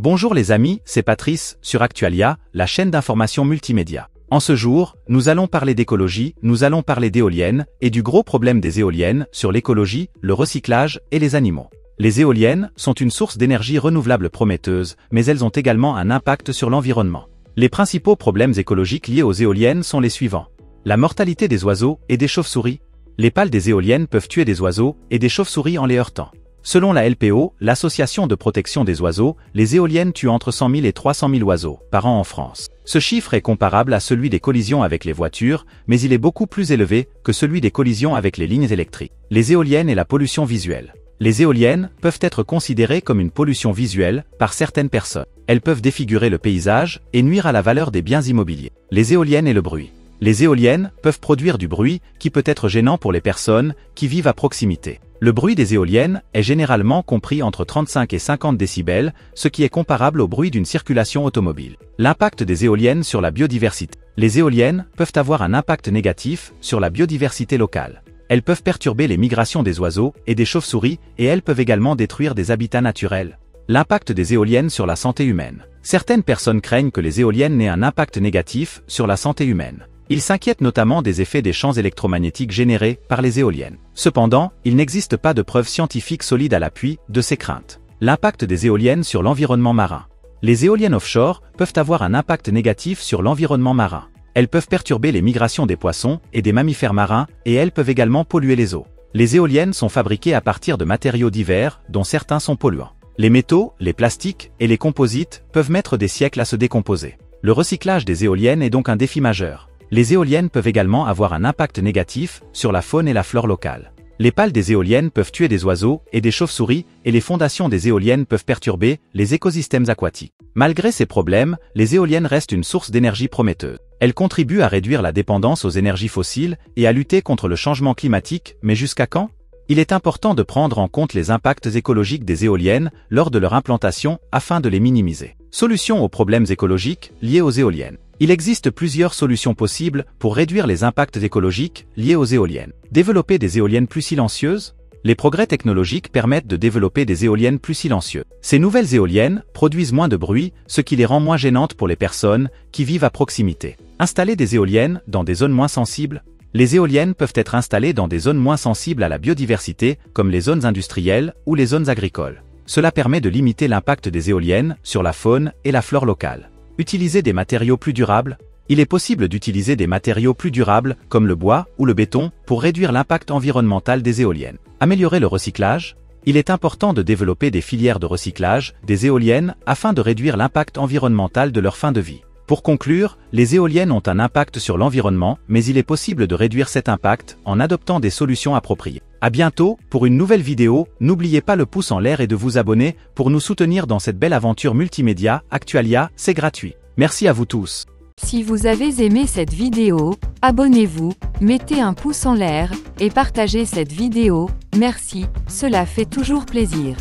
Bonjour les amis, c'est Patrice, sur Actualia, la chaîne d'information multimédia. En ce jour, nous allons parler d'écologie, nous allons parler d'éoliennes, et du gros problème des éoliennes sur l'écologie, le recyclage et les animaux. Les éoliennes sont une source d'énergie renouvelable prometteuse, mais elles ont également un impact sur l'environnement. Les principaux problèmes écologiques liés aux éoliennes sont les suivants. La mortalité des oiseaux et des chauves-souris. Les pales des éoliennes peuvent tuer des oiseaux et des chauves-souris en les heurtant. Selon la LPO, l'Association de protection des oiseaux, les éoliennes tuent entre 100 000 et 300 000 oiseaux par an en France. Ce chiffre est comparable à celui des collisions avec les voitures, mais il est beaucoup plus élevé que celui des collisions avec les lignes électriques. Les éoliennes et la pollution visuelle. Les éoliennes peuvent être considérées comme une pollution visuelle par certaines personnes. Elles peuvent défigurer le paysage et nuire à la valeur des biens immobiliers. Les éoliennes et le bruit. Les éoliennes peuvent produire du bruit qui peut être gênant pour les personnes qui vivent à proximité. Le bruit des éoliennes est généralement compris entre 35 et 50 décibels, ce qui est comparable au bruit d'une circulation automobile. L'impact des éoliennes sur la biodiversité. Les éoliennes peuvent avoir un impact négatif sur la biodiversité locale. Elles peuvent perturber les migrations des oiseaux et des chauves-souris et elles peuvent également détruire des habitats naturels. L'impact des éoliennes sur la santé humaine. Certaines personnes craignent que les éoliennes n'aient un impact négatif sur la santé humaine. Ils s'inquiètent notamment des effets des champs électromagnétiques générés par les éoliennes. Cependant, il n'existe pas de preuves scientifiques solides à l'appui de ces craintes. L'impact des éoliennes sur l'environnement marin. Les éoliennes offshore peuvent avoir un impact négatif sur l'environnement marin. Elles peuvent perturber les migrations des poissons et des mammifères marins et elles peuvent également polluer les eaux. Les éoliennes sont fabriquées à partir de matériaux divers, dont certains sont polluants. Les métaux, les plastiques et les composites peuvent mettre des siècles à se décomposer. Le recyclage des éoliennes est donc un défi majeur. Les éoliennes peuvent également avoir un impact négatif sur la faune et la flore locale. Les pales des éoliennes peuvent tuer des oiseaux et des chauves-souris et les fondations des éoliennes peuvent perturber les écosystèmes aquatiques. Malgré ces problèmes, les éoliennes restent une source d'énergie prometteuse. Elles contribuent à réduire la dépendance aux énergies fossiles et à lutter contre le changement climatique, mais jusqu'à quand ? Il est important de prendre en compte les impacts écologiques des éoliennes lors de leur implantation afin de les minimiser. Solutions aux problèmes écologiques liés aux éoliennes. Il existe plusieurs solutions possibles pour réduire les impacts écologiques liés aux éoliennes. Développer des éoliennes plus silencieuses. Les progrès technologiques permettent de développer des éoliennes plus silencieuses. Ces nouvelles éoliennes produisent moins de bruit, ce qui les rend moins gênantes pour les personnes qui vivent à proximité. Installer des éoliennes dans des zones moins sensibles. Les éoliennes peuvent être installées dans des zones moins sensibles à la biodiversité, comme les zones industrielles ou les zones agricoles. Cela permet de limiter l'impact des éoliennes sur la faune et la flore locale. Utiliser des matériaux plus durables. Il est possible d'utiliser des matériaux plus durables, comme le bois ou le béton, pour réduire l'impact environnemental des éoliennes. Améliorer le recyclage. Il est important de développer des filières de recyclage des éoliennes afin de réduire l'impact environnemental de leur fin de vie. Pour conclure, les éoliennes ont un impact sur l'environnement, mais il est possible de réduire cet impact en adoptant des solutions appropriées. À bientôt pour une nouvelle vidéo, n'oubliez pas le pouce en l'air et de vous abonner pour nous soutenir dans cette belle aventure multimédia. Actualia, c'est gratuit. Merci à vous tous. Si vous avez aimé cette vidéo, abonnez-vous, mettez un pouce en l'air et partagez cette vidéo. Merci, cela fait toujours plaisir.